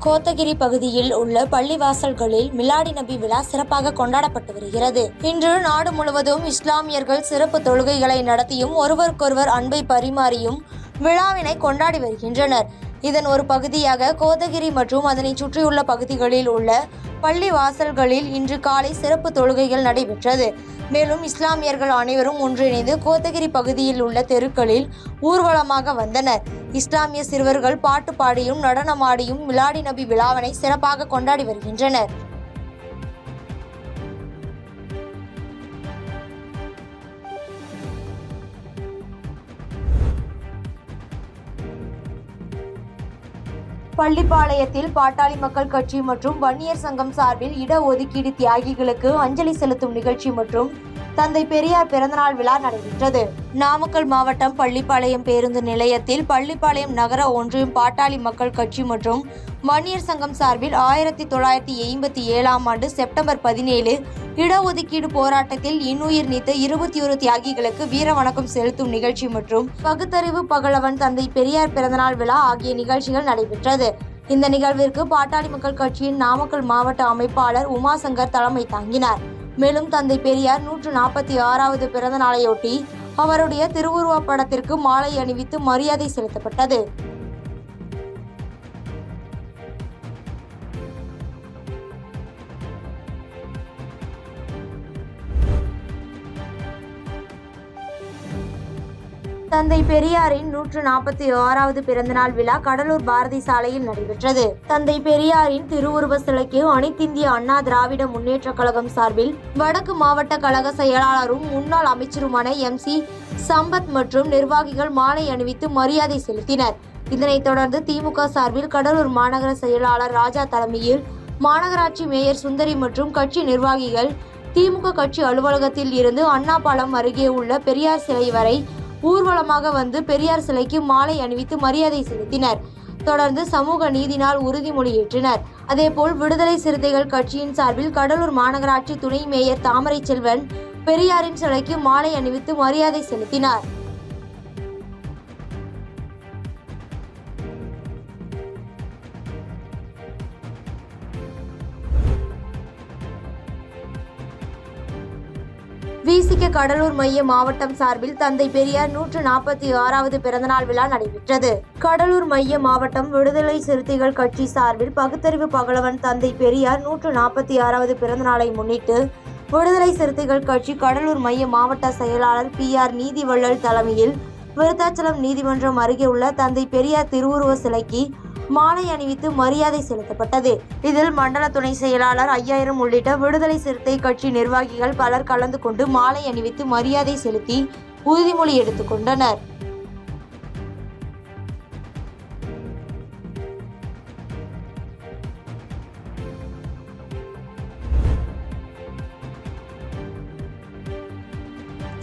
கோத்தகிரி பகுதியில் உள்ள பள்ளிவாசல்களில் மிலாடி நபி விழா சிறப்பாக கொண்டாடப்பட்டு வருகிறது. இன்று நாடு முழுவதும் இஸ்லாமியர்கள் சிறப்பு தொழுகைகளை நடத்தியும் ஒருவருக்கொருவர் அன்பை பரிமாறியும் விழாவினை கொண்டாடி வருகின்றனர். இதன் ஒரு பகுதியாக கோத்தகிரி மற்றும் அதனை சுற்றியுள்ள பகுதிகளில் உள்ள பள்ளி வாசல்களில் இன்று காலை சிறப்பு தொழுகைகள் நடைபெற்றது. மேலும் இஸ்லாமியர்கள் அனைவரும் ஒன்றிணைந்து கோத்தகிரி பகுதியில் உள்ள தெருக்களில் ஊர்வலமாக வந்தனர். இஸ்லாமிய சிறுவர்கள் பாட்டு பாடியும் நடனமாடியும் மிலாடி நபி விழாவினை சிறப்பாக கொண்டாடி வருகின்றனர். பள்ளிப்பாளையத்தில் பாட்டாளி மக்கள் கட்சி மற்றும் வன்னியர் சங்கம் சார்பில் இடஒதுக்கீடு தியாகிகளுக்கு அஞ்சலி செலுத்தும் நிகழ்ச்சி மற்றும் தந்தை பெரியார் பிறந்தநாள் விழா நடைபெற்றது. நாமக்கல் மாவட்டம் பள்ளிப்பாளையம் பேருந்து நிலையத்தில் பள்ளிப்பாளையம் நகர ஒன்றியம் பாட்டாளி மக்கள் கட்சி மற்றும் வன்னியர் சங்கம் சார்பில் 1987ஆம் ஆண்டு செப்டம்பர் 17 இடஒதுக்கீடு போராட்டத்தில் இன்னுயிர் நீத்த 21 தியாகிகளுக்கு வீர வணக்கம் செலுத்தும் நிகழ்ச்சி மற்றும் பகுத்தறிவு பகலவன் தந்தை பெரியார் பிறந்தநாள் விழா ஆகிய நிகழ்ச்சிகள் நடைபெற்றது. இந்த நிகழ்விற்கு பாட்டாளி மக்கள் கட்சியின் நாமக்கல் மாவட்ட அமைப்பாளர் உமாசங்கர் தலைமை தாங்கினார். மேலும் தந்தை பெரியார் 146வது பிறந்த நாளையொட்டி அவருடைய திருவுருவப் படத்திற்கு மாலை அணிவித்து மரியாதை செலுத்தப்பட்டது. தந்தை பெரியாரின் 146வது பிறந்தநாள் விழா கடலூர் பாரதி சாலையில் நடைபெற்றது. தந்தை பெரியாரின் திருவுருவ சிலைக்கு அனைத்திந்திய அண்ணா திராவிட முன்னேற்ற கழகம் சார்பில் வடக்கு மாவட்ட கழக செயலாளரும் முன்னாள் அமைச்சருமான MC சம்பத் மற்றும் நிர்வாகிகள் மாலை அணிவித்து மரியாதை செலுத்தினர். இதனைத் தொடர்ந்து திமுக சார்பில் கடலூர் மாநகர செயலாளர் ராஜா தலைமையில் மாநகராட்சி மேயர் சுந்தரி மற்றும் கட்சி நிர்வாகிகள் திமுக கட்சி அலுவலகத்தில் இருந்து அண்ணா பாலம் அருகே உள்ள பெரியார் சிலை வரை ஊர்வலமாக வந்து பெரியார் சிலைக்கு மாலை அணிவித்து மரியாதை செலுத்தினர். தொடர்ந்து சமூக நீதி நாள் உறுதிமொழி ஏற்றனர். அதேபோல் விடுதலை சிறுத்தைகள் கட்சியின் சார்பில் கடலூர் மாநகராட்சி துணை மேயர் தாமரை செல்வன் பெரியாரின் சிலைக்கு மாலை அணிவித்து மரியாதை செலுத்தினார். விசிக கடலூர் மைய மாவட்டம் சார்பில் தந்தை பெரியார் 146வது பிறந்தநாள் விழா நடைபெற்றது. கடலூர் மைய மாவட்டம் விடுதலை சிறுத்தைகள் கட்சி சார்பில் பகுத்தறிவு பகலவன் தந்தை பெரியார் 146வது பிறந்தநாளை முன்னிட்டு விடுதலை சிறுத்தைகள் கட்சி கடலூர் மைய மாவட்ட செயலாளர் PR நீதிவள்ளல் தலைமையில் விருத்தாச்சலம் நீதிமன்றம் அருகே உள்ள தந்தை பெரியார் திருவுருவ சிலைக்கு மாலை அணிவித்து மரியாதை செலுத்தப்பட்டது. இதில் மண்டல துணை செயலாளர் 5000 உள்ளிட்ட விடுதலை சிறுத்தை கட்சி நிர்வாகிகள் பலர் கலந்து கொண்டு மாலை அணிவித்து மரியாதை செலுத்தி உறுதிமொழி எடுத்துக் கொண்டனர்.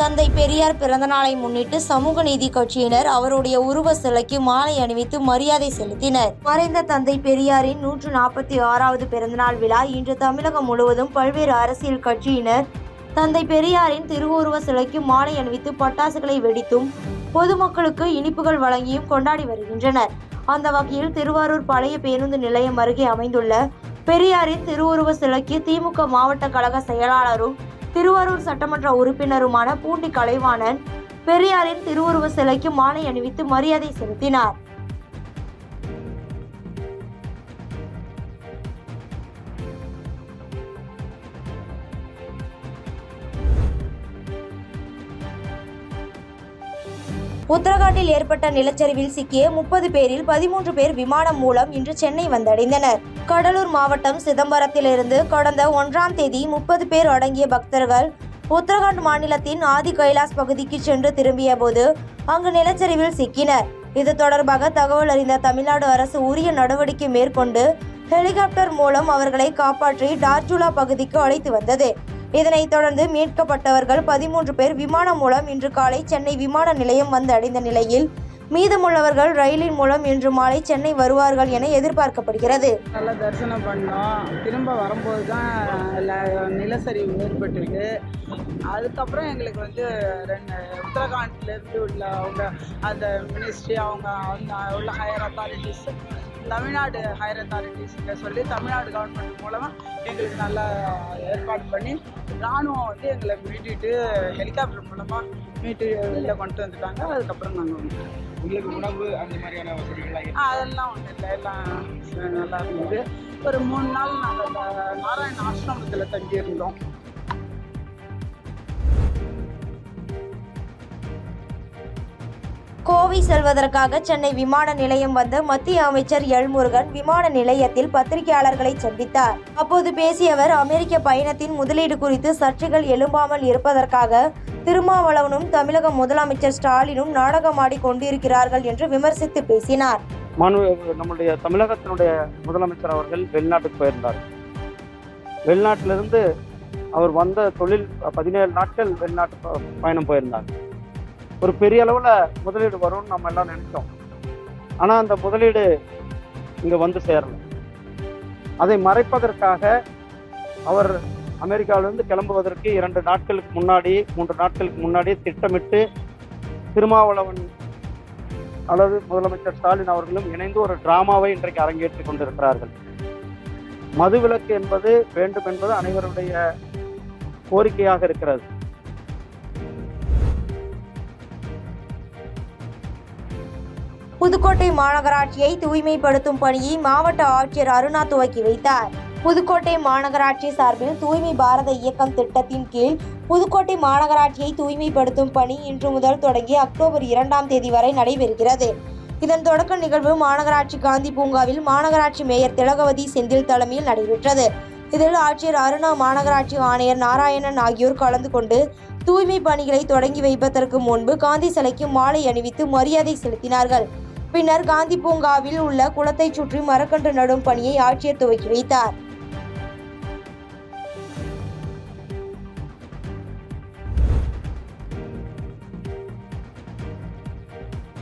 தந்தை பெரியார் பிறந்தநாளை முன்னிட்டு சமூக நீதி கட்சியினர் அவருடைய உருவ சிலைக்கு மாலை அணிவித்து மரியாதை செலுத்தினர். மறைந்த தந்தை பெரியாரின் 146வது பிறந்தநாள் விழா இன்று தமிழகம் முழுவதும் பல்வேறு அரசியல் கட்சியினர் தந்தை பெரியாரின் திருவுருவ சிலைக்கு மாலை அணிவித்து பட்டாசுகளை வெடித்தும் பொதுமக்களுக்கு இனிப்புகள் வழங்கியும் கொண்டாடி வருகின்றனர். அந்த வகையில் திருவாரூர் பழைய பேருந்து நிலையம் அருகே அமைந்துள்ள பெரியாரின் திருவுருவ சிலைக்கு திமுக மாவட்ட கழக செயலாளரும் திருவாரூர் சட்டமன்ற உறுப்பினருமான பூண்டி கலைவாணன் பெரியாரின் திருவுருவ சிலைக்கு மாலை அணிவித்து மரியாதை செலுத்தினார். உத்தரகாண்டில் ஏற்பட்ட நிலச்சரிவில் சிக்கிய 30 பேரில் 13 பேர் விமானம் மூலம் இன்று சென்னை வந்தடைந்தனர். கடலூர் மாவட்டம் சிதம்பரத்திலிருந்து கடந்த 1ஆம் தேதி 30 பேர் அடங்கிய பக்தர்கள் உத்தரகாண்ட் மாநிலத்தின் ஆதி கைலாஸ் பகுதிக்கு சென்று திரும்பிய போது அங்கு நிலச்சரிவில் சிக்கினர். இது தொடர்பாக தகவல் அறிந்த தமிழ்நாடு அரசு உரிய நடவடிக்கை மேற்கொண்டு ஹெலிகாப்டர் மூலம் அவர்களை காப்பாற்றி டார்ஜுலா பகுதிக்கு அழைத்து வந்தது. இதனைத் தொடர்ந்து மீட்கப்பட்டவர்கள் 13 பேர் விமானம் மூலம் இன்று காலை சென்னை விமான நிலையம் வந்து அடைந்த நிலையில் மீதமுள்ளவர்கள் ரயிலின் மூலம் இன்று மாலை சென்னை வருவார்கள் என எதிர்பார்க்கப்படுகிறது. நல்லா தரிசனம் பண்ணோம். திரும்ப வரும்போது தான் நிலச்சரிவு ஏற்பட்டிருக்கு. அதுக்கப்புறம் எங்களுக்கு உத்தரகாண்ட்லேருந்து உள்ள அவங்க அந்த மினிஸ்ட்ரி அவங்க உள்ள ஹையர் அத்தாரிட்டிஸ், தமிழ்நாடு ஹையர் அத்தாரிட்டிஸ்கிட்ட சொல்லி தமிழ்நாடு கவர்மெண்ட் மூலமாக எங்களுக்கு நல்லா ஏற்பாடு பண்ணி இராணுவம் எங்களை மீட்டிட்டு ஹெலிகாப்டர் மூலமாக மீட்டு வெளில கொண்டு வந்துட்டாங்க. அதுக்கப்புறம் நாங்கள் வந்துட்டோம். உங்களுக்கு உணவு அந்த மாதிரியான வசதிகள் அதெல்லாம் ஒன்றும் இல்லை, எல்லாம் நல்லா இருந்தது. ஒரு 3 நாள் நாங்கள் நாராயண ஆசிரமத்தில் தங்கியிருந்தோம். கோவை செல்வதற்காக சென்னை விமான நிலையம் வந்த மத்திய அமைச்சர் எல் முருகன் விமான நிலையத்தில் பத்திரிகையாளர்களை சந்தித்தார். அப்போது பேசிய அவர், அமெரிக்க பயணத்தின் முதலீடு குறித்து சர்ச்சைகள் எழும்பாமல் இருப்பதற்காக திருமாவளவனும் தமிழக முதலமைச்சர் ஸ்டாலினும் நாடகமாடி கொண்டிருக்கிறார்கள் என்று விமர்சித்து பேசினார். நம்முடைய தமிழகத்தினுடைய முதலமைச்சர் அவர்கள் வெளிநாட்டுக்கு போயிருந்தார். வெளிநாட்டிலிருந்து அவர் வந்த தொழில் 17 நாட்கள் வெளிநாட்டு பயணம் போயிருந்தார். ஒரு பெரிய அளவில் முதலீடு வரும்னு நம்ம எல்லாம் நினைச்சோம். ஆனால் அந்த முதலீடு இங்கே வந்து சேரல. அதை மறைப்பதற்காக அவர் அமெரிக்காவிலிருந்து கிளம்புவதற்கு 2 நாட்களுக்கு முன்னாடி 3 நாட்களுக்கு முன்னாடி திட்டமிட்டு திருமாவளவன் அல்லது முதலமைச்சர் ஸ்டாலின் அவர்களும் இணைந்து ஒரு டிராமாவை இன்றைக்கு அரங்கேற்றிக் கொண்டிருக்கிறார்கள். மதுவிலக்கு என்பது வேண்டும் என்பது அனைவருடைய கோரிக்கையாக இருக்கிறது. புதுக்கோட்டை மாநகராட்சியை தூய்மைப்படுத்தும் பணியை மாவட்ட ஆட்சியர் அருணா துவக்கி வைத்தார். புதுக்கோட்டை மாநகராட்சி சார்பில் தூய்மை பாரத இயக்கம் திட்டத்தின் கீழ் புதுக்கோட்டை மாநகராட்சியை தூய்மைப்படுத்தும் பணி இன்று முதல் தொடங்கி அக்டோபர் 2ஆம் தேதி வரை நடைபெறுகிறது. இதன் தொடக்க நிகழ்வு மாநகராட்சி காந்தி பூங்காவில் மாநகராட்சி மேயர் திலகவதி செந்தில் தலைமையில் நடைபெற்றது. இதில் ஆட்சியர் அருணா, மாநகராட்சி ஆணையர் நாராயணன் ஆகியோர் கலந்து கொண்டு தூய்மை பணிகளை தொடங்கி வைப்பதற்கு முன்பு காந்தி சிலைக்கு மாலை அணிவித்து மரியாதை செலுத்தினார்கள். பின்னர் காந்தி பூங்காவில் உள்ள குளத்தை சுற்றி மரக்கன்று நடும் பணியை ஆட்சியர் துவக்கி வைத்தார்.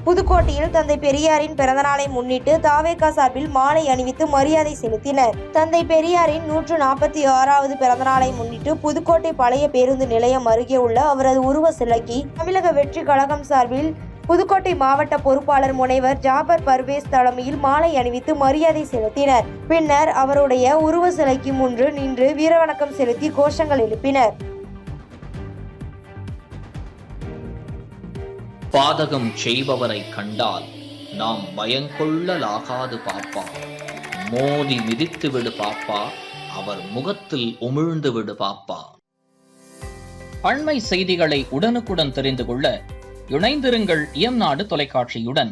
புதுக்கோட்டையில் தந்தை பெரியாரின் பிறந்தநாளை முன்னிட்டு தாவேகா சார்பில் மாலை அணிவித்து மரியாதை செலுத்தினர். தந்தை பெரியாரின் 146வது பிறந்தநாளை முன்னிட்டு புதுக்கோட்டை பழைய பேருந்து நிலையம் அருகே உள்ள அவரது உருவ சிலைக்கு தமிழக வெற்றி கழகம் சார்பில் புதுக்கோட்டை மாவட்ட பொறுப்பாளர் முனைவர் ஜாபர் பர்வேஸ் தலைமையில் மாலை அணிவித்து மரியாதை செலுத்தினர். பின்னர் அவருடைய உருவ சிலைக்கு முன்பு நின்று வீரவணக்கம் செலுத்தி கோஷங்கள் எழுப்பினர். பாதகம் செய்பவரை கண்டால் நாம் பயங்கொள்ளலாகாது பாப்பா. மோதி மிதித்து விடு பாப்பா, அவர் முகத்தில் உமிழ்ந்து விடு பாப்பா. அண்மை செய்திகளை உடனுக்குடன் தெரிந்து கொள்ள இணைந்திருங்கள் இயம்நாடு தொலைக்காட்சியுடன்.